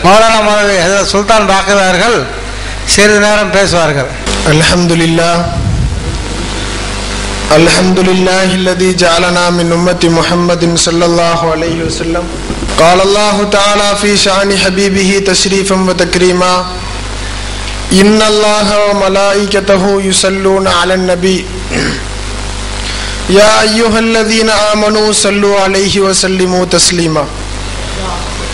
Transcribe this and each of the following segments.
மௌலானா மௌலவி ஹஜ்ரத் சுல்தான் பாக்கர் அவர்கள் சிறிது நேரம் பேசுவார்கள். அல்ஹம்துலில்லாஹ் அல்ஹம்துலில்லாஹி அல்லதி ஜஅலனா மின் உம்மத்தி முஹம்மதின் ஸல்லல்லாஹு அலைஹி வஸல்லம். قال الله تعالى في شأن حبيبه تشريفا وتكريما إن الله وملائكته يصلون على النبي يا أيها الذين آمنوا صلوا عليه وسلموا تسليما.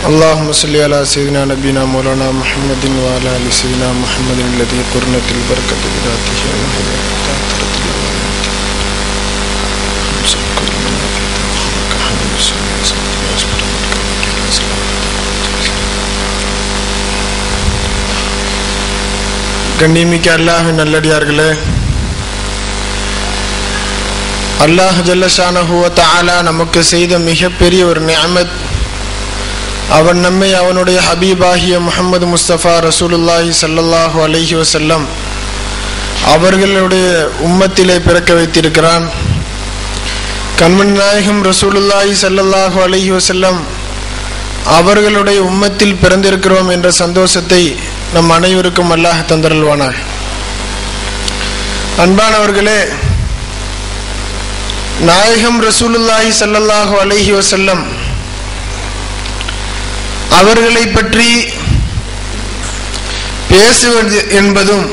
اللهم صل على سيدنا نبينا مولانا محمد وعلى آل سيدنا محمد الذي قرنت البركة بذاته கண்ணியமிக்க அல்லாஹ்வின் நல்லடியார்களே, அல்லாஹ் ஜல்ல ஷானஹு வ தஆலா நமக்கு செய்த மிகப்பெரிய ஒரு நிஅமத், அவன் நம்மை அவனுடைய ஹபீபாகிய முஹம்மது முஸ்தபா ரசூலுல்லாஹி ஸல்லல்லாஹு அலைஹி வஸல்லம் அவர்களுடைய உம்மத்திலே பிறக்க வைத்திருக்கிறான். கண்மணி நாயகம் ரசூலுல்லாஹி ஸல்லல்லாஹு அலைஹி வஸல்லம் அவர்களுடைய உம்மத்தில் பிறந்திருக்கிறோம் என்ற சந்தோஷத்தை நம் அனைவருக்கும் அல்லாஹ் தந்தருள்வானாக. அன்பானவர்களே, நாயகம் ரசூலுல்லாஹி ஸல்லல்லாஹு அலைஹி வஸல்லம் அவர்களை பற்றி பேசுவது என்பதும்,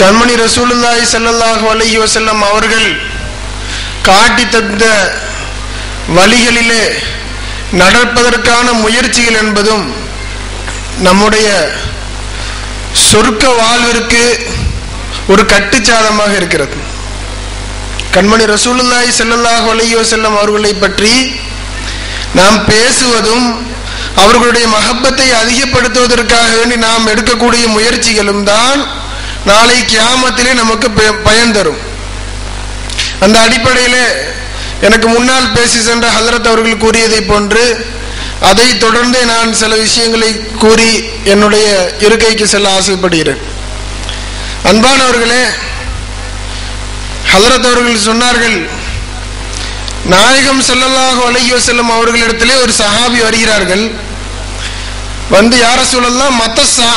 கண்மணி ரசூலுல்லாஹி ஸல்லல்லாஹு அலைஹி வஸல்லம் அவர்கள் காட்டி தந்த வழிகளிலே நடப்பதற்கான முயற்சிகள் என்பதும் நம்முடைய சொர்க்க வாழ்விற்கு ஒரு கட்டுச்சாதமாக இருக்கிறது. கண்மணி ரசூலுல்லாஹி ஸல்லல்லாஹு அலைஹி வஸல்லம் அவர்களை பற்றி நாம் பேசுவதும் அவர்களுடைய மஹப்பத்தை அதிகப்படுத்துவதற்காக வேண்டி நாம் எடுக்கக்கூடிய முயற்சிகளும் தான் நாளை கியாமத்திலே நமக்கு பயன் தரும். அந்த அடிப்படையிலே எனக்கு முன்னால் பேசி சென்ற ஹஜ்ரத் அவர்கள் கூறியதை போன்று அதை தொடர்ந்து நான் சில விஷயங்களை கூறி என்னுடைய இருக்கைக்கு செல்ல ஆசைப்படுகிறேன். அன்பானவர்களே, ஹஜ்ரத் அவர்கள் சொன்னார்கள், நாயகம் ஸல்லல்லாஹு அலைஹி வஸல்லம் அவர்களிடத்திலே ஒரு சஹாபி வருகிறார்கள். வந்து யா ரசூலல்லாஹ் மத்தஸ்ஸா,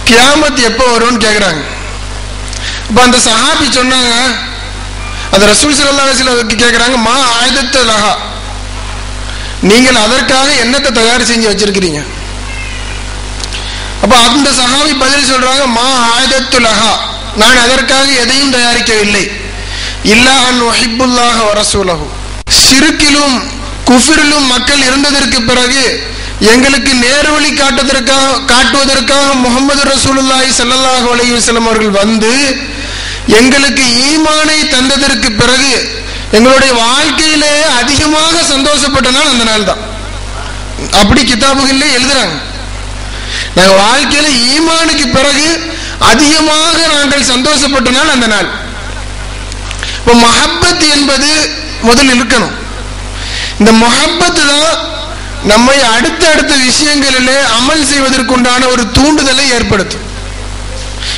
கியாமத் எப்போ வரும்னு கேட்குறாங்க. அப்போ அந்த சஹாபி சொன்னாங்க, அந்த ரசூல் ஸல்லல்லாஹு அலைஹி வஸல்லம் கேட்குறாங்க, மா ஆயதத்து லஹா, நீங்கள் அதற்காக என்னத்தை தயார் செஞ்சு வச்சிருக்கிறீங்க? அப்போ அந்த சஹாபி பதில் சொல்றாங்க, மா ஆயதத்து லஹா, நான் அதற்காக எதையும் தயாரிக்கவில்லை. இல்லா அன் உஹிப்புல்லாஹ வ ரசூலஹு, ஷிர்கிலும் குஃப்ரிலும் மக்கள் இருந்ததற்கு பிறகு எங்களுக்கு நேர்வழி காட்டுவதற்காக முஹம்மது ரசூலுல்லாஹி ஸல்லல்லாஹு அலைஹி வஸல்லம் அவர்கள் வந்து எங்களுக்கு ஈமானை தந்ததற்கு பிறகு எங்களுடைய வாழ்க்கையிலே அதிகமாக சந்தோஷப்பட்ட நாள் அந்த நாள் தான். அப்படி கிதாபுகளிலே எழுதுறாங்க, நாங்கள் வாழ்க்கையில ஈமானுக்கு பிறகு அதிகமாக நாங்கள் சந்தோஷப்பட்ட நாள் அந்த நாள். இப்போ மஹப்பத் என்பது முதல் இருக்கணும். இந்த மஹப்பத் தான் நம்மை அடுத்த விஷயங்களிலே அமல் செய்வதற்குண்டான ஒரு தூண்டுதலை ஏற்படுத்தும்.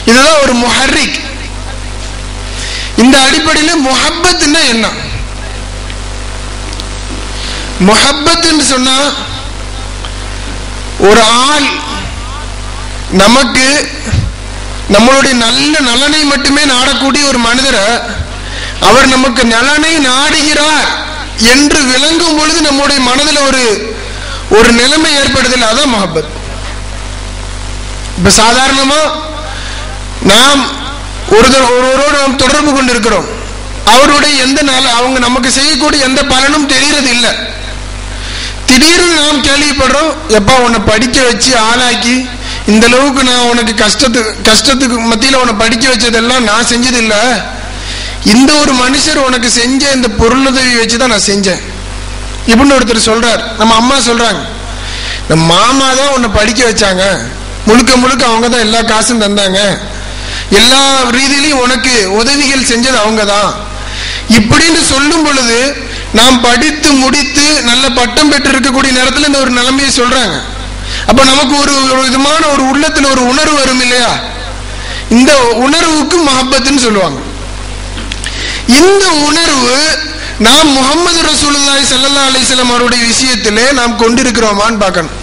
இதுதான் ஒரு முஹர்ரிக். இந்த அடிப்படையில் முஹப்பத்னா என்ன? முஹப்பத் என்று சொன்னா, ஒரு ஆள் நமக்கு நம்மளுடைய நல்ல நலனை மட்டுமே நாடக்கூடிய ஒரு மனிதரை அவர் நமக்கு நலனை நாடுகிறார் என்று விளங்கும் பொழுது நம்முடைய மனதில் ஒரு நிலைமை ஏற்படுதல், அதான் முஹப்பத். இப்ப சாதாரணமா நாம் ஒருவரோடு நாம் தொடர்பு கொண்டிருக்கிறோம், அவருடைய அவங்க நமக்கு செய்யக்கூடிய எந்த பலனும் தெரியறது இல்லை. திடீர்னு நாம் கேள்விப்படுறோம், எப்பா உன்னை படிக்க வச்சு ஆளாக்கி இந்த அளவுக்கு நான் உனக்கு கஷ்டத்துக்கு மத்தியில் உன்னை படிக்க வச்சதெல்லாம் நான் செஞ்சது இல்லை, இந்த ஒரு மனுஷர் உனக்கு செஞ்ச இந்த பொருளுதவி வச்சுதான் நான் செஞ்சேன் இப்படின்னு ஒருத்தர் சொல்றார். நம்ம அம்மா சொல்றாங்க, நம்ம மாமா தான் உன்னை படிக்க வச்சாங்க, முழுக்க அவங்க தான் எல்லா காசும் தந்தாங்க, எல்லா ரீதியிலையும் உனக்கு உதவிகள் செஞ்சது அவங்க தான் இப்படின்னு சொல்லும் பொழுது நாம் படித்து முடித்து நல்ல பட்டம் பெற்று இருக்கக்கூடிய நேரத்தில் இந்த ஒரு நிலைமையை சொல்றாங்க. அப்ப நமக்கு ஒரு விதமான ஒரு உள்ளத்துல ஒரு உணர்வு வரும் இல்லையா? இந்த உணர்வுக்கு மஹப்பத்துன்னு சொல்லுவாங்க. இந்த உணர்வு நாம் முஹம்மது ரசூலுல்லாஹி ஸல்லல்லாஹு அலைஹி வஸல்லம் அவருடைய விஷயத்திலே நாம் கொண்டிருக்கிறோமான்னு பார்க்கணும்.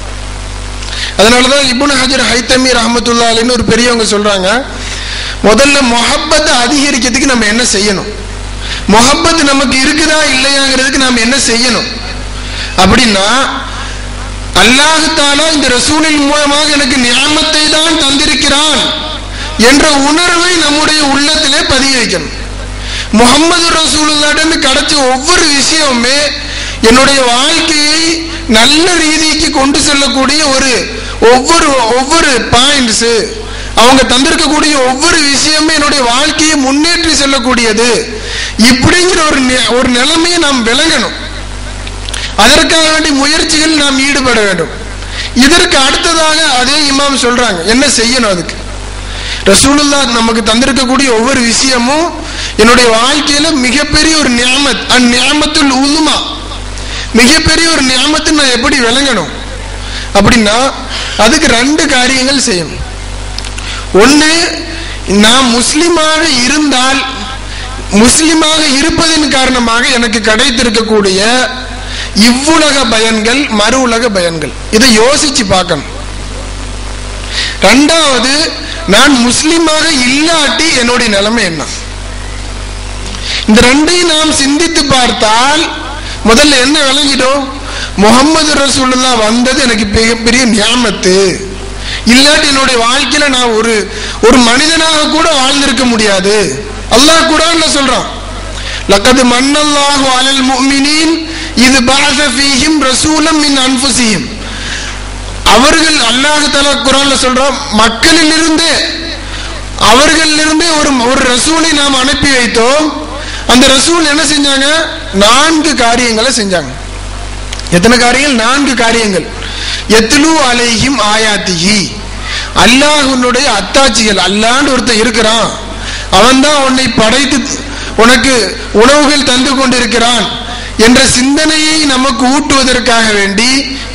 அதனாலதான் இப்னு ஹஜர் ஹைத்தமி ரஹ்மத்துல்லாஹி அலைஹி ஒரு பெரியவங்க சொல்றாங்க, முதல்ல முஹப்பத்தை அதிகரிக்கிறதுக்கு நம்ம என்ன செய்யணும், முஹப்பத் நமக்கு இருக்குதா இல்லையாங்கிறதுக்கு நாம் என்ன செய்யணும் அப்படின்னா, அல்லாஹ் தஆலா இந்த ரசூலின் மூலமாக எனக்கு நிஅமத்தை தான் தந்திருக்கிறான் என்ற உணர்வை நம்முடைய உள்ளத்திலே பதிய வைக்கணும். முஹம்மது ரசூலுல்லாஹ்விடம் கிடைச்ச ஒவ்வொரு விஷயமுமே என்னுடைய வாழ்க்கையை நல்ல ரீதிக்கு கொண்டு செல்லக்கூடிய ஒவ்வொரு பாயிண்ட்ஸ், அவங்க தந்திருக்கக்கூடிய ஒவ்வொரு விஷயமே என்னுடைய வாழ்க்கையை முன்னேற்றி செல்லக்கூடியது. இப்படிங்கிற ஒரு நிலைமையை நாம் விளங்கணும். அதற்காக வேண்டிய முயற்சிகள் நாம் ஈடுபட வேண்டும். இதற்கு அடுத்ததாக அதே இமாம் சொல்றாங்க என்ன செய்யணும். அதுக்கு ரசூலுல்லாஹ் நமக்கு தந்திருக்கக்கூடிய ஒவ்வொரு விஷயமும் என்னுடைய வாழ்க்கையில மிகப்பெரிய ஒரு நிஅமத், அந்நிஅமத்துல் உதுமா, மிகப்பெரிய ஒரு நிஅமத்தை நான் எப்படி விளங்கணும் அப்படின்னா, அதுக்கு 2 காரியங்கள் செய்யணும். ஒன்று, நான் முஸ்லிமாக இருந்தால் முஸ்லிமாக இருப்பதின் காரணமாக எனக்கு கிடைத்திருக்கக்கூடிய இவ்வுலக பயன்கள், மறு உலக பயன்கள், இதை யோசிச்சு பார்க்கணும். 2வது, நான் முஸ்லிமாக இல்லாட்டி என்னுடைய நிலைமை என்ன. இந்த 2ஐயும் நாம் சிந்தித்து பார்த்தால் முதல்ல என்ன விளங்கிடும், முஹம்மது ரசூலுல்லாஹ் வந்தது எனக்கு மிகப்பெரிய நியாமத்து. இல்லாட்டி என்னுடைய வாழ்க்கையில நான் ஒரு மனிதனாக கூட வாழ்ந்திருக்க முடியாது. அல்லாஹ் குர்ஆன்ல சொல்றான், லக்கத் மன்னல்லாஹு அலல் முஃமினீன் இது பஅஸ ஃபீஹிம் ரசூலம் மின் அன்ஃபுஸிஹிம். அவர்கள், அல்லாஹ் தஆலா குர்ஆன்ல சொல்றான், மக்களிலிருந்தே அவர்களிலிருந்தே ஒரு ரசூலை நாம் அனுப்பி வைத்தோம். அந்த ரசூல் என்ன செஞ்சாங்க, 4 காரியங்களை செஞ்சாங்க. எத்தனை காரியங்கள்? 4 காரியங்கள். யத்லு அலைஹிம் ஆயாத்திஹி, அல்லாஹ்வுடைய அத்தாட்சிகள், அல்லாஹ்னு ஒருத்தன் இருக்கிறான், அவன் தான் உன்னை படைத்து உனக்கு உணவுகள் தந்து கொண்டிருக்கிறான் என்ற சிந்தனையை நமக்கு ஊட்டுவதற்காக வேண்டி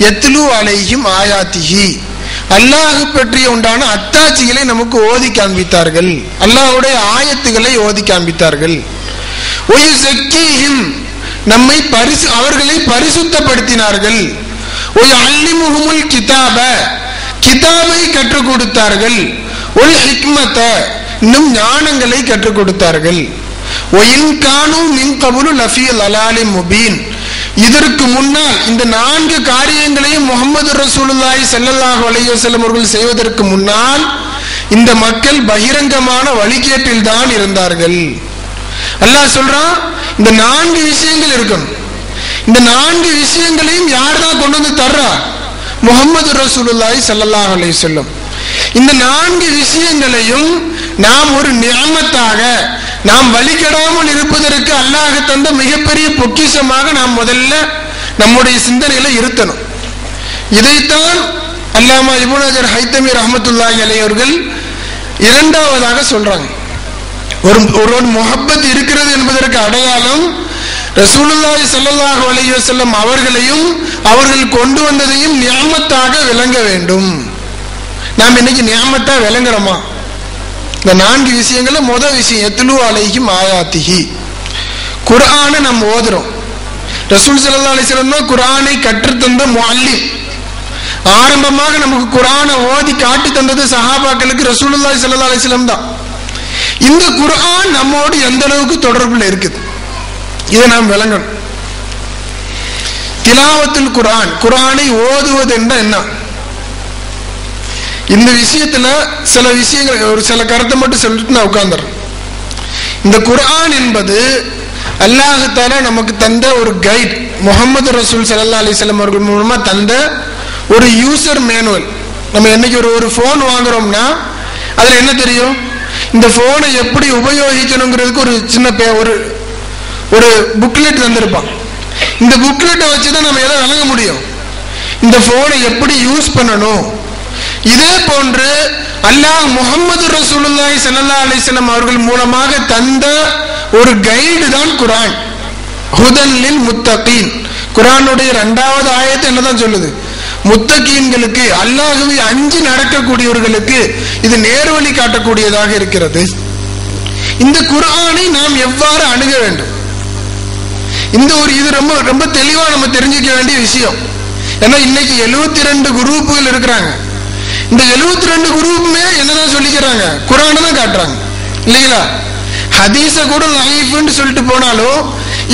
யத்லு அலைஹிம் ஆயாத்திஹி, அல்லாஹ் பற்றிய உண்டான அத்தாட்சிகளை நமக்கு ஓதி காண்பித்தார்கள், அல்லாஹ்வுடைய ஆயத்துக்களை ஓதி காண்பித்தார்கள். ஒயுஸக்கீஹிம், நம்மை அவர்களை பரிசுத்தப்படுத்தினார்கள். ஒயுஅல்லிமுஹுமுல் கிதாப, கிதாபை கற்றுக் கொடுத்தார்கள். ஒல் ஹிக்மத, இன்னும் ஞானங்களை கற்றுக் கொடுத்தார்கள். ஒயின் கானு மின் கபுலு லஃபீ லலாலின் முபீன், இதற்கு முன்னால் இந்த 4 காரியங்களையும் முஹம்மது ரசூலுல்லாஹி ஸல்லல்லாஹு அலைஹி வஸல்லம் அவர்கள் செய்வதற்கு முன்னால் இந்த மக்கள் பகிரங்கமான வழிகேட்டில் தான் இருந்தார்கள். அல்லாஹ் சொல்றான், இந்த 4 விஷயங்கள் இருக்கணும். இந்த 4 விஷயங்களையும் யார் தான் கொண்டு வந்து தர்றா? முஹம்மது ரசூலுல்லாஹி ஸல்லல்லாஹு அலைஹி வஸல்லம். இந்த 4 விஷயங்களையும் நாம் ஒரு நிஅமத்தாக, நாம் வழிகெடாமல் இருப்பதற்கு அல்லாஹ் தந்த மிகப்பெரிய பொக்கிஷமாக நாம் முதல்ல நம்முடைய சிந்தனையில இருத்தணும். இதைத்தான் அல்லாமா இப்னு ஹஜர் ஹைத்தமி ரஹ்மத்துல்லாஹி அலைஹி அவர்கள் 2வதாக சொல்றாங்க. ஒரு முஹப்பத் இருக்கிறது என்பதற்கு அடையாளம் ரசூலுல்லாஹி ஸல்லல்லாஹு அலைஹி வஸல்லம் அவர்களையும் அவர்கள் கொண்டு வந்ததையும் நிஅமத்தாக விளங்க வேண்டும். நாம் இன்னைக்கு நிஅமத்தா விளங்குறோமா? இந்த 4 விஷயங்கள்ல முதல் விஷயம் யத்லு அலைஹிம் ஆயாத்திஹி, குர்ஆனை நம்ம ஓதுறோம். ரசூல் ஸல்லல்லாஹு அலைஹி வஸல்லம் குர்ஆனை கற்றுத்தந்த முஅல்லிம். ஆரம்பமாக நமக்கு குர்ஆனை ஓதி காட்டி தந்தது சஹாபாக்களுக்கு ரசூலுல்லாஹி ஸல்லல்லாஹு அலைஹி வஸல்லம் தான். இந்த குர்ஆன் நம்மோடு எந்த அளவுக்கு தொடர்புல இருக்குது இதை நாம் விளங்கணும். திலாவத்துல் குர்ஆன், குர்ஆனை ஓதுவது என்ன? இந்த விஷயத்துல சில விஷயங்கள், ஒரு சில கருத்தை மட்டும் சொல்லிட்டு நான் உட்கார்ந்துறேன். இந்த குர்ஆன் என்பது அல்லாஹ் தஆலா நமக்கு தந்த ஒரு கைட், முஹம்மது ரசூல் ஸல்லல்லாஹு அலைஹி வஸல்லம் அவர்கள் மூலமா தந்த ஒரு யூசர் மேனுவல். நம்ம என்னைக்கு ஒரு போன் வாங்குறோம்னா அதுல என்ன தெரியும், இந்த போனை எப்படி உபயோகிக்கணுங்கிறதுக்கு ஒரு சின்ன ஒரு புக்லெட் தந்திருப்பான். இந்த புக்லெட்டை வச்சுதான் நம்ம எதை விளங்க முடியும், இந்த போனை எப்படி யூஸ் பண்ணணும். இதே போன்று அல்லாஹ் முஹம்மது ரசூலுல்லாஹி ஸல்லல்லாஹு அலைஹி வஸல்லம் அவர்கள் மூலமாக தந்த ஒரு கைடு தான் குர்ஆன். ஹுதன் லில் முத்தகீன், குர்ஆனுடைய 2வது ஆயத்து என்னதான் சொல்லுது, முத்தகீன்களுக்கு, அல்லாஹ்வை அஞ்சி நடக்கக்கூடியவர்களுக்கு இது நேர்வழி காட்டக்கூடியதாக இருக்கிறது. இந்த குர்ஆனை நாம் எவ்வாறு அணுக வேண்டும், இது ரொம்ப ரொம்ப தெளிவா நம்ம தெரிஞ்சுக்க வேண்டிய விஷயம். ஏன்னா இன்னைக்கு 72 குரூப்புகள் இருக்கிறாங்க. இந்த 72 குரூப்புமே என்னதான் சொல்லிக்கிறாங்க? குர்ஆனை தான் காட்டுறாங்க இல்லைங்களா? ஹதீஸ கூட லைஃப்னு சொல்லிட்டு போனாலும்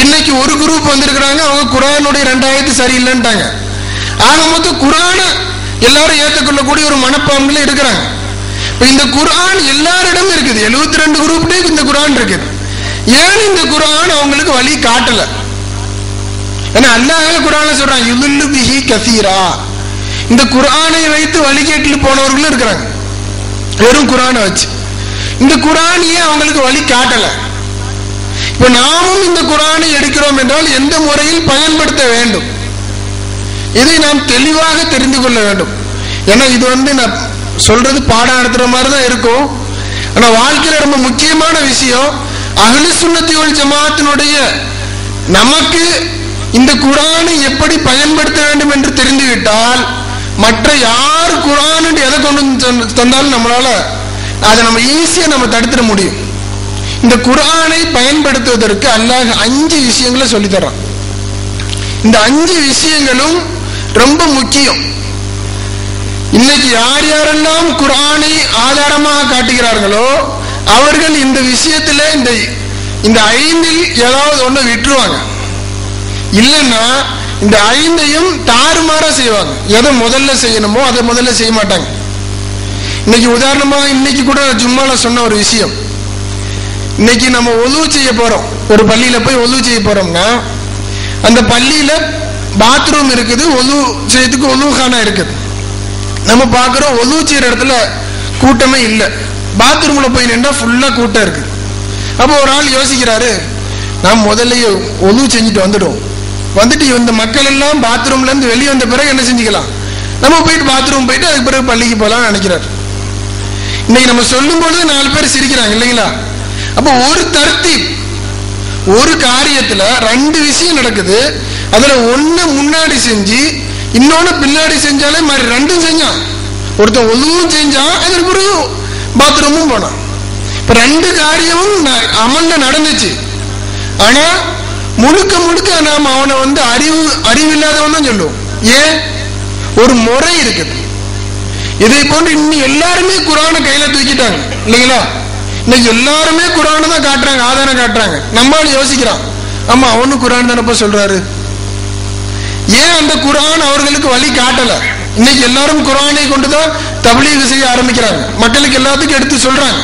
இன்னைக்கு ஒரு குரூப் வந்திருக்கிறாங்க, அவங்க குர்ஆனுடைய 2 ஆயத்து சரியில்லைன்ட்டாங்க. ஆக மொத்தம் குர்ஆனை எல்லாரும் ஏற்றுக்கொள்ளக்கூடிய ஒரு மனப்பான்மையில இருக்கிறாங்க. இப்ப இந்த குர்ஆன் எல்லாரிடமும் இருக்குது. 72 குரூப்லயே இந்த குர்ஆன் இருக்குது. ஏன் இந்த குர்ஆன் அவங்களுக்கு வழி காட்டல? ஏன்னா அல்லாஹ் குர்ஆன்ல சொல்றான் யுதுல்லு பிஹி கஸீரா. இந்த குர்ஆனை வைத்து வழிகேட்டில் போனவர்களும் இருக்கிறாங்க, வெறும் குர்ஆனை வச்சு. இந்த குர்ஆன் ஏன் அவங்களுக்கு வழி காட்டல? இப்ப நாமும் இந்த குர்ஆனை எடுக்கிறோம் என்றால் எந்த முறையில் பயன்படுத்த வேண்டும், இதை நாம் தெளிவாக தெரிந்து கொள்ள வேண்டும். ஏன்னா இது நான் சொல்றது பாடம் நடத்துற மாதிரி தான் இருக்கும். ஆனா வாழ்க்கையில ரொம்ப முக்கியமான விஷயம். அஹ்லு சுன்னத்தி வல் ஜமாஅத்தினுடைய நமக்கு இந்த குர்ஆனை எப்படி பயன்படுத்த வேண்டும் என்று தெரிந்துவிட்டால் மற்ற யார் குர்ஆன் எதை கொண்டு தந்தாலும் நம்மளால அதை நம்ம ஈஸியா நம்ம தடுத்துட முடியும். இந்த குர்ஆனை பயன்படுத்துவதற்கு அல்லாஹ் 5 விஷயங்களை சொல்லி தர்றான். இந்த 5 விஷயங்களும் ரொம்ப முக்கியம். இன்னைக்கு யார் யாரெல்லாம் குர்ஆனை ஆதாரமாக காட்டுகிறார்களோ அவர்கள் இந்த விஷயத்துல இந்த 5ல் ஏதாவது ஒண்ணு விட்டுருவாங்க. இல்லைன்னா இந்த 5ஐயும் தாறுமாறா செய்வாங்க. எதை முதல்ல செய்யணுமோ அதை முதல்ல செய்ய மாட்டாங்க. இன்னைக்கு உதாரணமா இன்னைக்கு கூட ஜும்மால சொன்ன ஒரு விஷயம். இன்னைக்கு நம்ம ஒது செய்ய போறோம், ஒரு பள்ளியில போய் ஒது செய்ய போறோம்னா அந்த பள்ளியில பாத்ரூம் இருக்குது, ஒது செய்யறதுக்கு ஒதுகானா இருக்குது. நம்ம பாக்குறோம் ஒது செய்யற இடத்துல கூட்டமே இல்லை, பாத்ரூம்ல போய் நின்றா ஃபுல்லா கூட்டம் இருக்கு. அப்போ ஒரு ஆள் யோசிக்கிறாரு, நாம் முதல்ல ஒது செஞ்சுட்டு வந்துட்டு இந்த மக்கள் எல்லாம் பாத்ரூம்ல இருந்து வெளியே வந்த பிறகு என்ன செஞ்சுக்கலாம், நம்ம போயிட்டு பாத்ரூம் போயிட்டு அதுக்கு பிறகு பள்ளிக்கு போலாம் நினைக்கிறார். இன்னைக்கு நம்ம சொல்லும் பொழுது 4 பேர் சிரிக்கிறாங்க இல்லைங்களா? அப்போ ஒரு தர்த்தீப், ஒரு காரியத்துல 2 விஷயம் நடக்குது. அதுல ஒண்ணு முன்னாடி செஞ்சு இன்னொன்னு பின்னாடி செஞ்சாலே மாதிரி 2ம் செஞ்சான். ஒருத்தன் ஒதுவும் செஞ்சான், அதற்கு பிறகு பாத்ரூமும் போனான். இப்ப 2 காரியமும் அமல்ல நடந்துச்சு. ஆனா முழுக்க முழுக்க நாம அவனை அறிவில்லாதவன் தான் சொல்லுவோம். ஏன்? ஒரு முறை இருக்குது. இதை போன்று இன்னும் எல்லாருமே குர்ஆனை கையில தூக்கிட்டாங்க இல்லைங்களா? இன்னைக்கு எல்லாருமே குர்ஆனை தான் காட்டுறாங்க, ஆதாரம் காட்டுறாங்க. நம்மால யோசிக்கிறான், ஆமா அவனும் குர்ஆன் தானப்ப சொல்றாரு. ஏன் அந்த குர்ஆன் அவர்களுக்கு வழி காட்டல? இன்னைக்கு எல்லாரும் குர்ஆனை கொண்டுதான் தப்லீக் செய்ய ஆரம்பிக்கிறாங்க, மக்களுக்கு எல்லாத்துக்கும் எடுத்து சொல்றாங்க.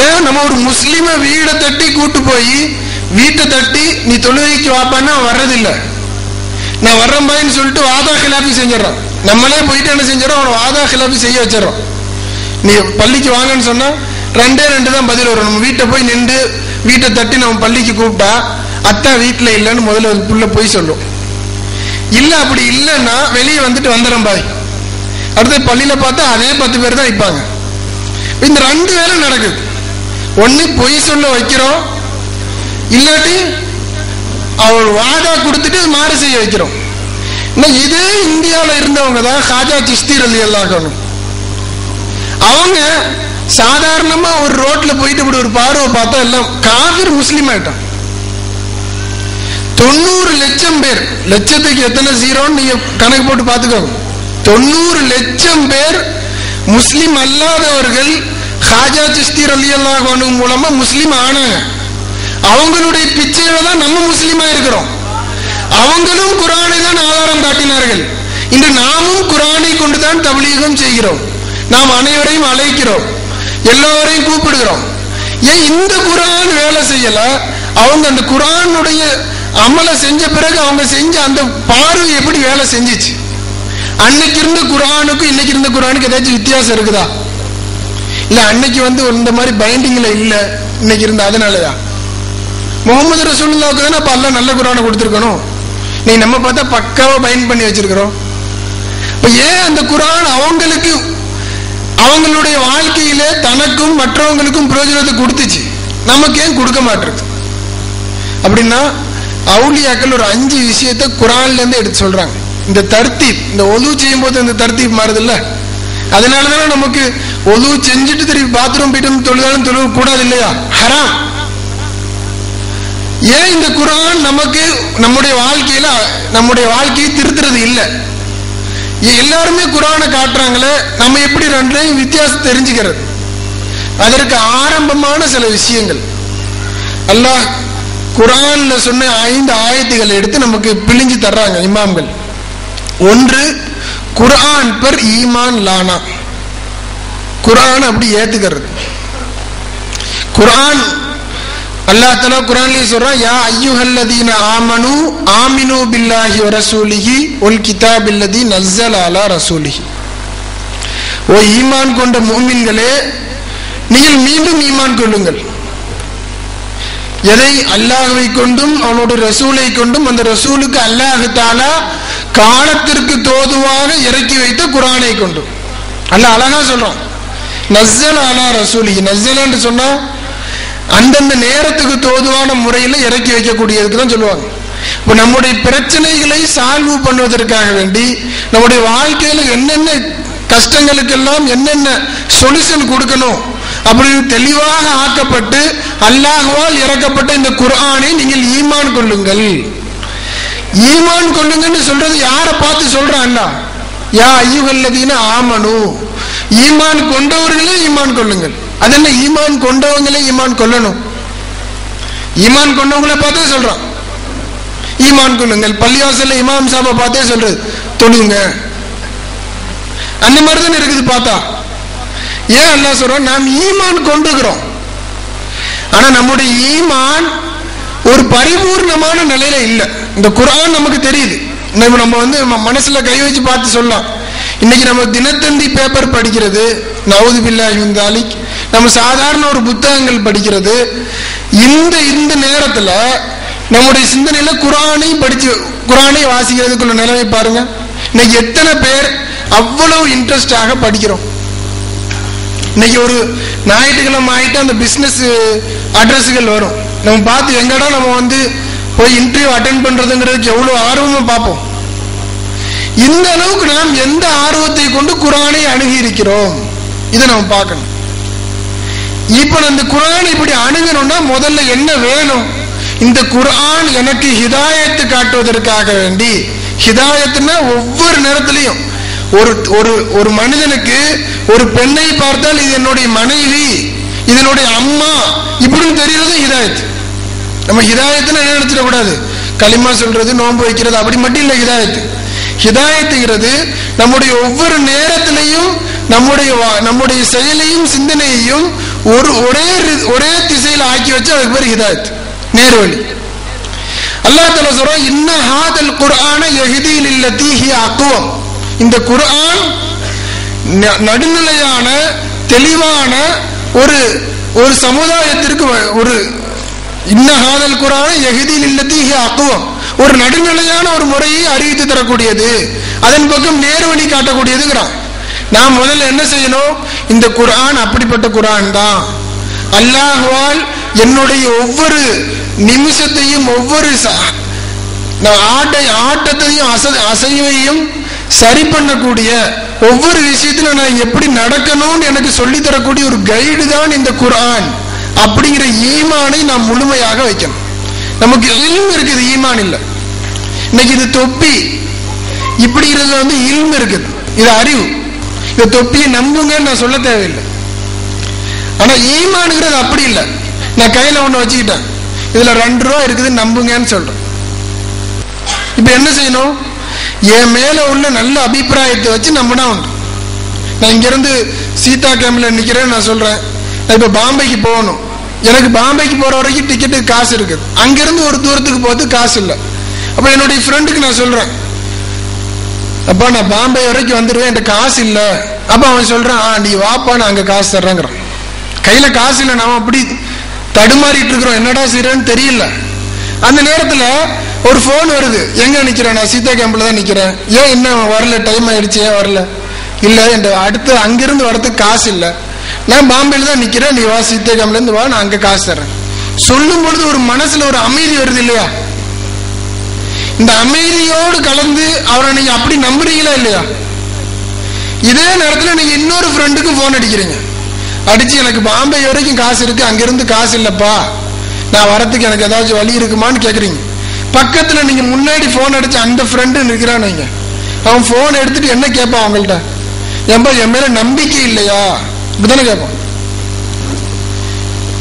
ஏன் நம்ம ஒரு முஸ்லிம வீடை தட்டி கூட்டு போய் வீட்டை தட்டி நீ தொழுகைக்கு வாப்பான்னா வர்றதில்லை, நான் வர்றேன் பாயின்னு சொல்லிட்டு வாதா கிலாபி செஞ்சிடறோம். நம்மளே போயிட்டு என்ன செஞ்சிடறோம், அவனை வாதா கிலாபி செய்ய வச்சிடறோம். நீ பள்ளிக்கு வாங்கன்னு சொன்னா 2 தான் பதில் வரும். நம்ம வீட்டை போய் நின்று வீட்டை தட்டி நம்ம பள்ளிக்கு கூப்பிட்டா அத்தா வீட்டுல இல்லைன்னு முதல்ல புள்ள போய் சொல்லும். இல்ல அப்படி இல்லைன்னா வெளியே வந்துட்டு வந்துடும் பாய். அடுத்து பள்ளியில பார்த்தா அதே 10 பேர் தான் வைப்பாங்க. இந்த 2 வேலை நடக்குது. ஒண்ணு பொய் சொல்ல வைக்கிறோம், இல்லாட்டி அவர் வாதா கொடுத்துட்டு மாறு செய்ய வைக்கிறோம். இதே இந்தியாவில் இருந்தவங்க தான் ஹாஜா சிஸ்தி ரலியல்லாஹு அன்ஹு. அவங்க சாதாரணமா ஒரு ரோட்ல போயிட்டு இப்படி ஒரு பார்வை பார்த்தா எல்லாம் காஃபிர் முஸ்லீம் ஆயிட்டான். 90 லட்சம் பேர், லட்சத்துக்கு எத்தனை ஜீரோன்னு நீங்க கணக்கு போட்டு பார்த்துக்கோங்க. 90 லட்சம் பேர் முஸ்லிம் அல்லாதவர்கள் ஹாஜா சிஸ்தி ரலியல்லாஹு அன்ஹு மூலமா முஸ்லீம் ஆனாங்க. அவங்களுடைய பிச்சையில தான் நம்ம முஸ்லீமா இருக்கிறோம். அவங்களும் குர்ஆனை தான் ஆதாரம் காட்டினார்கள். இன்று நாமும் குர்ஆனை கொண்டுதான் தப்லீகம் செய்கிறோம். நாம் அனைவரையும் அழைக்கிறோம், எல்லோரையும் கூப்பிடுகிறோம். ஏன் இந்த குர்ஆன் வேலை செய்யல? அவங்க அந்த குர்ஆனுடைய அமலை செஞ்ச பிறகு அவங்க செஞ்ச அந்த பார்வை எப்படி வேலை செஞ்சிச்சு? அன்னைக்கு இருந்த குர்ஆனுக்கும் இன்னைக்கு இருந்த குர்ஆனுக்கு ஏதாச்சும் வித்தியாசம் இருக்குதா? இல்ல அன்னைக்கு இந்த மாதிரி பைண்டிங்ல இல்ல, இன்னைக்கு இருந்த அதனாலயா? முகமது ரசூலுல்லாஹ்வுக்கு தானே அப்ப அல்லாஹ் நல்ல குர்ஆனை கொடுத்திருக்கணும். நீ நம்ம பார்த்தா பக்காவா பைண்ட் பண்ணி வச்சிருக்கிறோம். இப்ப ஏன் அந்த குர்ஆன் அவங்களுக்கு அவங்களுடைய வாழ்க்கையில தனக்கும் மற்றவங்களுக்கும் பிரயோஜனத்தை கொடுத்துச்சு, நமக்கு ஏன் கொடுக்க மாட்டிருக்கு? அப்படின்னா அவுலியாக்கள் ஒரு 5 விஷயத்தை குர்ஆன்ல இருந்து எடுத்து சொல்றாங்க. இந்த தர்த்தீப், இந்த ஒது செய்யும் போது இந்த தர்த்தீப் மாறுது இல்ல, அதனாலதானே நமக்கு ஒது செஞ்சுட்டு திருப்பி பாத்ரூம் போயிட்டு தொழுதாலும் தொழுக கூடாது இல்லையா? ஹராம். ஏன் இந்த குர்ஆன் நமக்கு நம்முடைய வாழ்க்கையை திருத்துறது இல்லை? எல்லாருமே குர்ஆனை காட்டுறாங்களே, நம்ம எப்படி ரெண்டையும் வித்தியாசம் தெரிஞ்சுக்கிறது? அதற்கு ஆரம்பமான சில விஷயங்கள் அல்லாஹ் குர்ஆன்ல சொன்ன 5 ஆயத்துகளை எடுத்து நமக்கு பிழிஞ்சு தர்றாங்க இமாம்கள். ஒன்று, குர்ஆன் பர் ஈமான் லானா, குர்ஆன் அப்படி ஏத்துக்கிறது. குர்ஆன் அல்லாஹ் தஆலா குர்ஆன்ல சொல்றான், யா அய்யுஹல்லதீன ஆமனு ஆமினு பில்லாஹி வ ரசூலிஹி வல் கிதாபில்லதி நஸ்ஸல அலா ரசூலிஹி. ஓ ஈமான் கொண்ட முஃமின்களே, நீங்கள் மீண்டும் ஈமான் கொள்ளுங்கள். எதை? அல்லாஹ்வை கொண்டும் அவனோட ரசூலை கொண்டும், அந்த ரசூலுக்கு அல்லாஹ் தஆலா காலத்திற்கு தோதுவாக இறக்கி வைத்த குர்ஆனை கொண்டும். அல்லாஹ் அழகா சொல்றான், நஸ்ஸல அலா ரசூலிஹி. நஸ்ஸலன்னு சொன்னா அந்தந்த நேரத்துக்கு தோதுவான முறையில் இறக்கி வைக்கக்கூடியதுக்கு தான் சொல்லுவாங்க. இப்போ நம்முடைய பிரச்சனைகளை சால்வ் பண்ணுவதற்காக வேண்டி, நம்முடைய வாழ்க்கையில என்னென்ன கஷ்டங்களுக்கெல்லாம் என்னென்ன சொல்யூஷன் கொடுக்கணும் அப்படின்னு தெளிவாக ஆக்கப்பட்டு அல்லாஹ்வால் இறக்கப்பட்ட இந்த குர்ஆனை நீங்கள் ஈமான் கொள்ளுங்கள். ஈமான் கொள்ளுங்கன்னு சொல்றது யாரை பார்த்து சொல்றான்? அல்லாஹ், யா அய்யுஹல்லதீன ஆமனு, ஈமான் கொண்டவர்களே ஈமான் கொள்ளுங்கள். அது என்ன? ஈமான் கொண்டவங்களே ஈமான் கொள்ளணும். ஈமான் கொண்டவங்களை பார்த்தே சொல்றான் ஈமான் கொள்ளுங்கள். பள்ளிவாசல்ல இமாம் சாபை பார்த்தே சொல்றது தொழுங்க. அந்த மாதிரி தான் இருக்குது பார்த்தா. ஏன் அல்லாஹ் சொல்றான்? நாம் ஈமான் கொண்டுகிறோம். ஆனா நம்முடைய ஈமான் ஒரு பரிபூர்ணமான நிலையில இல்லை. இந்த குர்ஆன் நமக்கு தெரியுது. நம்ம வந்து மனசுல கை வச்சு பார்த்து சொல்லலாம். இன்னைக்கு நம்ம தினத்தந்தி பேப்பர் படிக்கிறது, நவுது பில்லாஹி மின் தாலிக், நம்ம சாதாரண ஒரு புத்தகங்கள் படிக்கிறது. இந்த நேரத்துல நம்முடைய சிந்தனையில குர்ஆனை வாசிக்கிறதுக்குள்ள நிலைமை பாருங்க. இன்னைக்கு எத்தனை பேர் அவ்வளவு இன்ட்ரெஸ்டாக படிக்கிறோம்? இன்னைக்கு ஒரு ஞாயிற்றுக்கிழமை ஆயிட்டு அந்த பிசினஸ் அட்ரஸுகள் வரும். நம்ம பார்த்து எங்கடா நம்ம வந்து போய் இன்டர்வியூ அட்டென்ட் பண்றதுங்கிறதுக்கு எவ்வளவு ஆர்வமா பார்ப்போம். இந்த அளவுக்கு நாம் எந்த ஆர்வத்தை கொண்டு குர்ஆனை அணுகி இருக்கிறோம், இதை நம்ம பார்க்கணும். இப்ப இந்த குர்ஆனை இப்படி அணுகணும்னா முதல்ல என்ன வேணும்? இந்த குர்ஆன் எனக்கு ஹிதாயத்து காட்டுவதற்காக வேண்டி, ஹிதாயத்துனா ஒவ்வொரு நேரத்திலையும் ஒரு மனிதனுக்கு ஒரு பெண்ணை பார்த்தால் இது என்னுடைய மனைவி, இதனுடைய அம்மா இப்படின்னு தெரிகிறது ஹிதாயத். நம்ம ஹிதாயத்துன்னு என்ன நினைச்சிடக்கூடாது, களிமா சொல்றது நோன்பு வைக்கிறது அப்படி மட்டும் இல்லை. ஹிதாயத்துங்கிறது நம்முடைய ஒவ்வொரு நேரத்திலையும் நம்முடைய செயலையும் சிந்தனையையும் ஒரே திசையில் ஆக்கி வச்சு அதுக்கு பேர் ஹிதாயத், நேர்வழி. அல்லாஹ் தஆலா சொல்றான், இன்ன ஹாதல் குர்ஆன யஹ்தி லில்லதி ஹிய அக்வம். இந்த குர்ஆன் நடுநிலையான தெளிவான ஒரு சமுதாயத்திற்கு இன்ன ஹாதல் குர்ஆன யஹ்தி லில்லதி ஹிய அக்வம், ஒரு நடுநிலையான ஒரு முறையை அறிவித்து தரக்கூடியது, அதன் பக்கம் நேர்வழி காட்டக்கூடியதுங்கிறான். நாம் முதல்ல என்ன செய்யணும்? இந்த குர்ஆன் அப்படிப்பட்ட குர்ஆன் தான். அல்லாஹ்வால் என்னுடைய ஒவ்வொரு நிமிஷத்தையும் ஒவ்வொரு ஆட்டத்தையும் அசைவையும் சரி பண்ணக்கூடிய ஒவ்வொரு விஷயத்திலும் நான் எப்படி நடக்கணும்னு எனக்கு சொல்லி தரக்கூடிய ஒரு கைடு தான் இந்த குர்ஆன் அப்படிங்கிற ஈமானை நாம் முழுமையாக வைக்கணும். நமக்கு இல்ம் இருக்குது, ஈமான் இல்லை. இன்னைக்கு இது தொப்பி இப்படிங்கிறது வந்து இல்ம் இருக்குது, இது அறிவு. இந்த தொப்பியை நம்புங்கன்னு நான் சொல்ல தேவையில்லை. ஆனா ஈமானுங்கிறது அப்படி இல்லை. நான் கையில ஒண்ணு வச்சுக்கிட்டேன், இதுல 2 ரூபா இருக்குது நம்புங்கன்னு சொல்றேன். இப்ப என்ன செய்யணும்? என் மேல உள்ள நல்ல அபிப்பிராயத்தை வச்சு நம்பினா உண்டு. நான் இங்க இருந்து சீதா கேம்ப்ல நிக்கிறேன்னு நான் சொல்றேன், நான் இப்ப பாம்பேக்கு போகணும், எனக்கு பாம்பேக்கு போற வரைக்கும் டிக்கெட்டுக்கு காசு இருக்குது, அங்கிருந்து ஒரு தூரத்துக்கு போறது காசு இல்லை. அப்ப என்னுடைய ஃப்ரெண்டுக்கு நான் சொல்றேன், அப்பா நான் பாம்பே வரைக்கும் வந்துடுவேன், என்கிட்ட காசு இல்லை. அப்ப அவன் சொல்றான், நீ வாப்பா நான் அங்க காசு தர்றேங்கிறான். கையில காசு இல்லை, நாம அப்படி தடுமாறிட்டு இருக்கிறோம், என்னடா செய்யறேன்னு தெரியல. அந்த நேரத்துல ஒரு போன் வருது, எங்க நிக்கிறேன்? நான் சீதா கேம்ப்ல தான் நிக்கிறேன். ஏன் இன்னும் வரல? டைம் ஆயிடுச்சு, ஏன் வரல? இல்ல என் அடுத்து அங்கிருந்து வரதுக்கு காசு இல்லை, நான் பாம்பேல தான் நிக்கிறேன், நீ வா சீதா கேம்ப்ல இருந்து வா, நான் அங்க காசு தர்றேன். சொல்லும் பொழுது ஒரு மனசுல ஒரு அமைதி வருது இல்லையா? இந்த அமைதியோடு கலந்து அவரை நீங்க அப்படி நம்புறீங்களா இல்லையா? இதே நேரத்தில் நீங்க இன்னொரு ஃப்ரெண்டுக்கு போன் அடிக்கிறீங்க, அடிச்சு எனக்கு பாம்பே வரைக்கும் காசு இருக்கு, அங்கிருந்து காசு இல்லப்பா, நான் வரத்துக்கு எனக்கு ஏதாச்சும் வழி இருக்குமான்னு கேட்குறீங்க. பக்கத்தில் நீங்கள் முன்னாடி ஃபோன் அடிச்சு அந்த ஃப்ரெண்டு இருக்கிறான், நீங்கள் அவன் ஃபோன் எடுத்துட்டு என்ன கேட்பான் அவங்கள்ட்ட? ஏன்பா என் மேல நம்பிக்கை இல்லையா? இப்படிதானே கேட்பான்.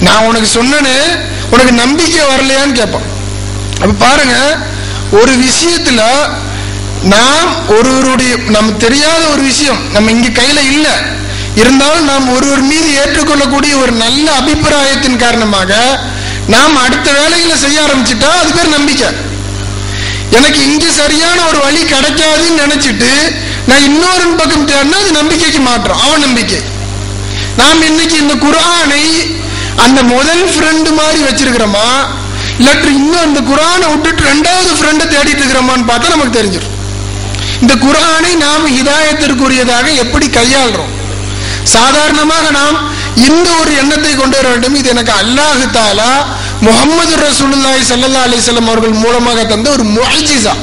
நான் உனக்கு சொன்னேன்னு உனக்கு நம்பிக்கை வரலையான்னு கேட்பான். அப்ப பாருங்க, ஒரு விஷயத்துல நாம் ஒருவருடைய நமக்கு தெரியாத ஒரு விஷயம் நம்ம இங்க கையில இல்ல இருந்தாலும் நாம் ஒருவர் மீது ஏற்றுக்கொள்ளக்கூடிய ஒரு நல்ல அபிப்பிராயத்தின் காரணமாக நாம் அடுத்த வேலைகளை செய்ய ஆரம்பிச்சுட்டா அது பேர் நம்பிக்கை. எனக்கு இங்க சரியான ஒரு வழி கிடைக்காதுன்னு நினைச்சிட்டு நான் இன்னொரு பக்கம் தேடினா அது நம்பிக்கைக்கு மாற்றம், அவன் நம்பிக்கை. நாம் இன்னைக்கு இந்த குர்ஆனை அந்த முதல் ஃப்ரெண்டு மாதிரி வச்சிருக்கிறோமா, இல்லாட்டி இன்னும் அந்த குர்ஆனை விட்டுட்டு ரெண்டாவது ஃப்ரெண்டை தேடிட்டு இருக்கிறோமான்னு பார்த்தா நமக்கு தெரிஞ்சிடும். இந்த குர்ஆனை நாம் ஹிதாயத்திற்குரியதாக எப்படி கையாளுறோம். சாதாரணமாக நாம் இந்த ஒரு எண்ணத்தை கொண்டு வர வேண்டும், இது எனக்கு அல்லாஹ் தஆலா முஹம்மது ரசூலுல்லாஹி ஸல்லல்லாஹு அலைஹி வஸல்லம் அவர்கள் மூலமாக தந்த ஒரு முஅஜிஸா.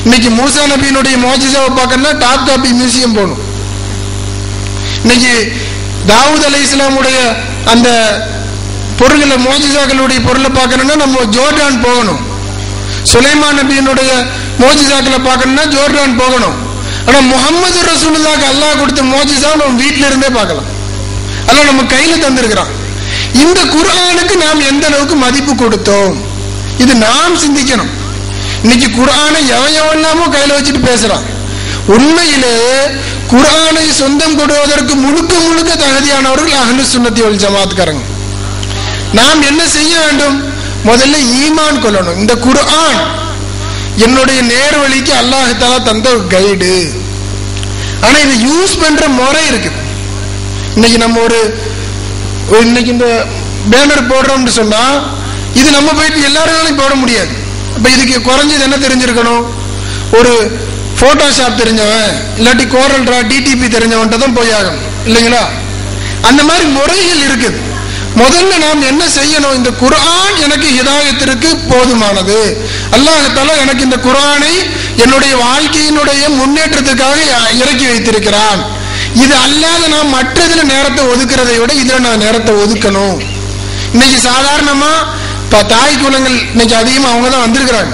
இன்னைக்கு மூசா நபியினுடைய முஅஜிஸாவை பார்க்கணும்னா டாப் காப்பி மியூசியம் போகணும். இன்னைக்கு தாவூத் அலைஹிஸ்ஸலாமுடைய அந்த பொருள்களை முஅஜிஸாக்களுடைய பொருளை பார்க்கணும்னா நம்ம ஜோர்டான் போகணும். சுலைமான் நபியினுடைய முஅஜிஸாக்களை பார்க்கணும்னா ஜோர்டான் போகணும். ஆனா முஹம்மது ரசூலுல்லாஹ்க்கு அல்லாஹ் கொடுத்த முஅஜிஸா நம்ம வீட்டில இருந்தே பார்க்கலாம். அல்லாஹ் நம்ம கையில தந்திருக்கிறான். இந்த குர்ஆனுக்கு நாம் எந்த அளவுக்கு மதிப்பு கொடுத்தோம், இது நாம் சிந்திக்கணும். இன்னைக்கு குர்ஆனை எவெல்லாமோ கையில வச்சுட்டு பேசுறான். உண்மையிலே குர்ஆனை சொந்தம் கொடுவதற்கு முழுக்க முழுக்க தகுதியானவர்கள் அஹ்லுஸ் சுன்னத்தி வல் ஜமாத்காரங்க. நாம் என்ன செய்ய வேண்டும்? முதல்ல ஈமான் கொள்ளணும். இந்த குர்ஆன் என்னுடைய நேர்வழிக்கு அல்லாஹ் தஆலா தந்த ஒரு கைடு. ஆனா இதை யூஸ் பண்ற முறை இருக்கு. இன்னைக்கு நம்ம இன்னைக்கு இந்த பேனர் போடுறோம்னு சொன்னா இது நம்ம போயிட்டு எல்லாரும் போட முடியாது. அப்ப இதுக்கு குறைஞ்சது என்ன தெரிஞ்சிருக்கணும்? ஒரு போட்டோஷாப் தெரிஞ்சவன் இல்லாட்டி கோரல் டிரா டிடிபி தெரிஞ்சவன்ட்ட தான் போய் ஆகணும், இல்லைங்களா? அந்த மாதிரி முறைகள் இருக்குது. முதல்ல நாம் என்ன செய்யணும்? இந்த குர்ஆன் எனக்கு ஹிதாயத்திற்கு போதுமானது. அல்லாஹ் தஆலா எனக்கு இந்த குர்ஆனை என்னுடைய வாழ்க்கையினுடைய முன்னேற்றத்துக்காக இறக்கி வைத்திருக்கிறான். இது அல்லாத நாம் மற்றதுல நேரத்தை ஒதுக்குறதை விட இதுல நான் நேரத்தை ஒதுக்கணும். இன்னைக்கு சாதாரணமா தாய் குலங்கள் இன்னைக்கு அதிகமா அவங்க தான் வந்திருக்கிறாங்க.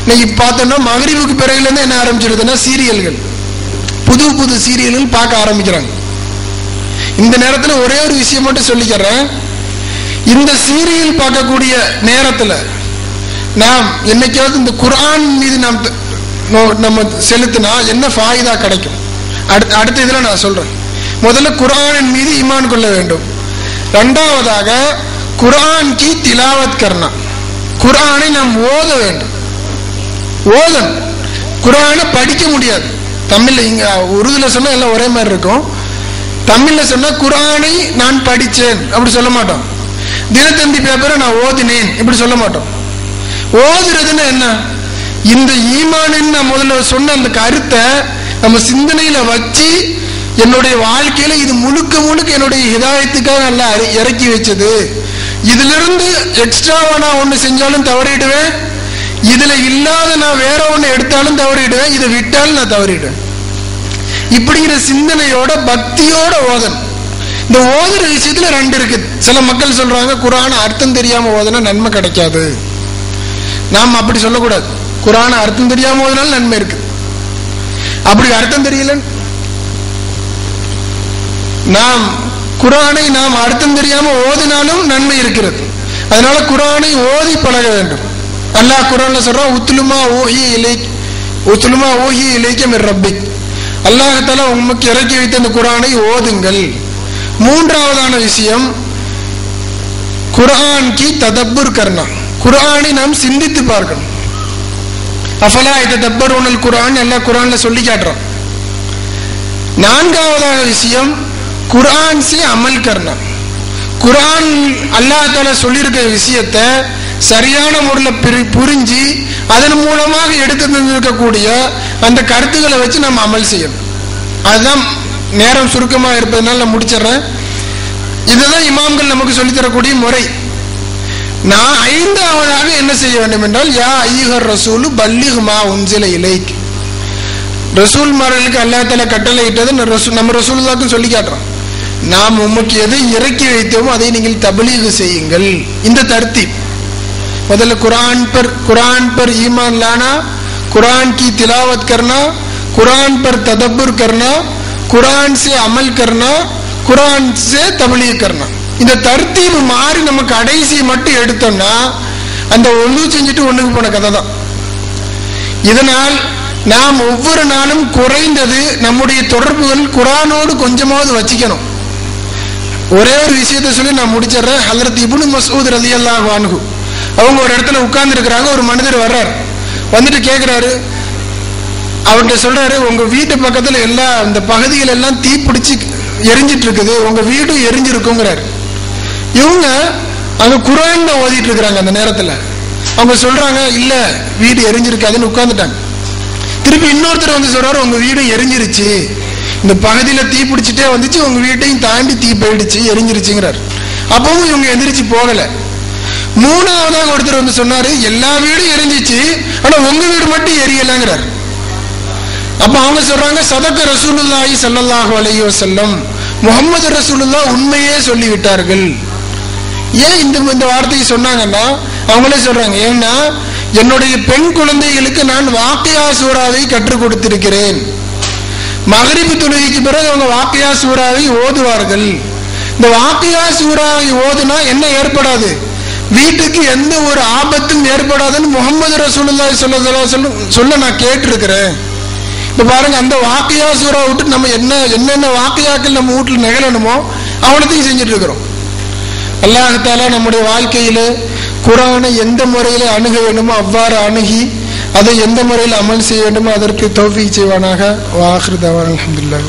இன்னைக்கு பார்த்தோம்னா மகரிபுக்கு பிறகுல இருந்து என்ன ஆரம்பிச்சிருதுன்னா சீரியல்கள், புது புது சீரியல்கள் பார்க்க ஆரம்பிக்கிறாங்க. இந்த நேரத்துல ஒரே ஒரு விஷயம் மட்டும் சொல்லிக்கிறேன். இந்த சீரியல் பார்க்கக்கூடிய நேரத்துல நாம் என்னைக்காவது இந்த குர்ஆன் மீது நம்ம செலுத்தினா என்ன ஃபாயிதா கிடைக்கும்? அடுத்த இதுல நான் சொல்றேன். முதல்ல குர்ஆனின் மீது ஈமான் கொள்ள வேண்டும். இரண்டாவதாக குர்ஆன் கி திலாவத் கர்னா, குர்ஆனை நாம் ஓத வேண்டும். ஓதணும். குர்ஆனை படிக்க முடியாது. தமிழ்ல இங்க உருதுல சொன்னா எல்லாம் ஒரே மாதிரி இருக்கும். தமிழ்ல சொன்னா குர்ஆனை நான் படிச்சேன் அப்படி சொல்ல மாட்டோம். தினத்தந்தி பேப்பரை நான் ஓதினேன் இப்படி சொல்ல மாட்டோம். ஓதுறதுன்னா என்ன? இந்த ஈமானின் நான் முதல்ல சொன்ன அந்த கருத்தை நம்ம சிந்தனையில வச்சு என்னுடைய வாழ்க்கையில இது முழுக்க முழுக்க என்னுடைய ஹிதாயத்துக்காக நல்லா இறக்கி வச்சது. இதுல இருந்து எக்ஸ்ட்ராவா நான் ஒண்ணு செஞ்சாலும் தவறிடுவேன், இதுல இல்லாத நான் வேற ஒண்ணு எடுத்தாலும் தவறிடுவேன், இதை விட்டாலும் நான் தவறிடுவேன். இப்படிங்கிற சிந்தனையோட பக்தியோட ஓதணும். இந்த ஓதுற விஷயத்துல ரெண்டு இருக்கு. சில மக்கள் சொல்றாங்க குர்ஆன் அர்த்தம் தெரியாம ஓதுனா நன்மை கிடைக்காது. நாம் அப்படி சொல்லக்கூடாது. குர்ஆன் அர்த்தம் தெரியாம ஓதுனாலும் நன்மை இருக்கு. அப்படி அர்த்தம் தெரியல, நாம் குர்ஆனை நாம் அர்த்தம் தெரியாம ஓதினாலும் நன்மை இருக்கிறது. அதனால குர்ஆனை ஓதி பழக வேண்டும். அல்லாஹ் குர்ஆன்ல சொல்றான் உத்லுமா ஊஹி இலைக்க மிர் ரப்பிக். அல்லாஹ் தஆலா உமக்கு இறக்கி வைத்த இந்த குர்ஆனை ஓதுங்கள். மூன்றாவதான விஷயம் குர்ஆன் கி ததப்புர் கர்னா, குர்ஆனை நாம் சிந்தித்து பார்க்கணும். அஃபலா யததப்பருனல் குர்ஆன் அல்லாஹ் குர்ஆன்ல சொல்லி காட்டுறான். நான்காவதான விஷயம் குர்ஆன் से अमल करना. குர்ஆன் அல்லாஹ் தஆலா சொல்லியிருக்க விஷயத்தை சரியான முறையில் புரிஞ்சு அதன் மூலமாக எடுத்து தந்திருக்கக்கூடிய அந்த கருத்துக்களை வச்சு நம்ம அமல் செய்யணும். அதுதான் நேரம் சுருக்கமாக இருப்பதனால நான் முடிச்சிடறேன். இதுதான் இமாம்கள் நமக்கு சொல்லித்தரக்கூடிய முறை. நான் ஐந்தாவதாக என்ன செய்ய வேண்டும் என்றால் யா ஐயுஹர் ரசூலு பல்லிக் மா உன்சில இலைக். ரசூல்மார்களுக்கு அல்லாஹ் தஆலா கட்டளை இட்டது நம்ம ரசூலுல்லாஹ்க்கு சொல்லி காட்டுறோம். நாம் உமக்கு எதை இறக்கி வைத்தோமோ அதை நீங்கள் தபலீக் செய்யுங்கள். இந்த தர்த்தீப் முதல்ல कुरान पर ईमान लाना, कुरान की तिलावत करना, कुरान पर तदब्बुर करना, कुरान से अमल करना, कुरान से तबलीग करना. இந்த தர்த்தீப் மாறி நம்ம கடைசி மட்டும் எடுத்தோம்னா அந்த ஒன்று செஞ்சுட்டு ஒண்ணுக்கு போன கதை தான். இதனால் நாம் ஒவ்வொரு நாளும் குறைந்தது நம்முடைய தொடர்புகள் குரானோடு கொஞ்சமாவது வச்சுக்கணும். ஒரே ஒரு விஷயத்தை சொல்லி நான் முடிச்சிடறேன். ஹஜ்ரத் இப்னு மஸ்ஊத் ரலியல்லாஹு அன்ஹு அவங்க ஒரு இடத்துல உட்கார்ந்து இருக்கிறாங்க. ஒரு மனிதர் வர்றார், வந்துட்டு கேட்கிறாரு, அவர்கிட்ட சொல்றாரு, உங்க வீட்டு பக்கத்துல எல்லாம் இந்த பகுதிகள் எல்லாம் தீ பிடிச்சி எரிஞ்சிட்டு இருக்குது, உங்க வீடு எரிஞ்சிருக்குங்கிறாரு. இவங்க அங்க குர்ஆன் ஓதிட்டு இருக்கிறாங்க. அந்த நேரத்துல அவங்க சொல்றாங்க, இல்ல வீடு எரிஞ்சிருக்காதுன்னு உட்கார்ந்துட்டாங்க. திருப்பி இன்னொருத்தர் வந்து சொல்றாரு, உங்க வீடு எரிஞ்சிருச்சு, இந்த பகுதியில தீ பிடிச்சிட்டே வந்துச்சு, உங்க வீட்டையும் தாண்டி தீ போயிடுச்சு, எரிஞ்சிருச்சுங்கிறார். அப்பவும் இவங்க எந்திரிச்சு போகல. மூணாவதாக ஒருத்தர் வந்து சொன்னாரு, எல்லா வீடும் எரிஞ்சிச்சு, ஆனா உங்க வீடு மட்டும் எரியலங்கிறார். அப்ப அவங்க சொல்றாங்க, சதக்க ரசூலுல்லாஹி ஸல்லல்லாஹு அலைஹி வஸல்லம், முஹம்மது ரசூலுல்லாஹ் உண்மையே சொல்லிவிட்டார்கள். ஏன் இந்த வார்த்தையை சொன்னாங்கன்னா அவங்களே சொல்றாங்க, ஏன்னா என்னுடைய பெண் குழந்தைகளுக்கு நான் வாக்கியா சூராவை கற்றுக் கொடுத்திருக்கிறேன். மகரிபு தொழுகைக்கு பிறகு அவங்க வாக்கியா சூராவை ஓதுவார்கள். இந்த வாக்கியா சூராவை ஓதுனா என்ன ஏற்படாது, வீட்டுக்கு எந்த ஒரு ஆபத்தும் ஏற்படாதுன்னு முஹம்மது ரசூலுல்லாஹி ஸல்லல்லாஹு அலைஹி வஸல்லம் சொல்ல நான் கேட்டிருக்கிறேன். இப்ப பாருங்க, அந்த வாக்கியா சூரா விட்டு நம்ம என்னென்ன வாக்கியாக்கள் நம்ம வீட்டுல நிகழணுமோ அவனத்தையும் செஞ்சுட்டு இருக்கிறோம். அல்லாஹ் தஆலா நம்முடைய வாழ்க்கையில குர்ஆனை எந்த முறையில அணுக வேண்டுமோ அவ்வாறு அணுகி அதை எந்த முறையில் அமல் செய்ய வேண்டுமோ அதற்கு தௌஃபீக் செய்வானாக. வ ஆகிரு தஅவானா அல்ஹம்துலில்லாஹ்.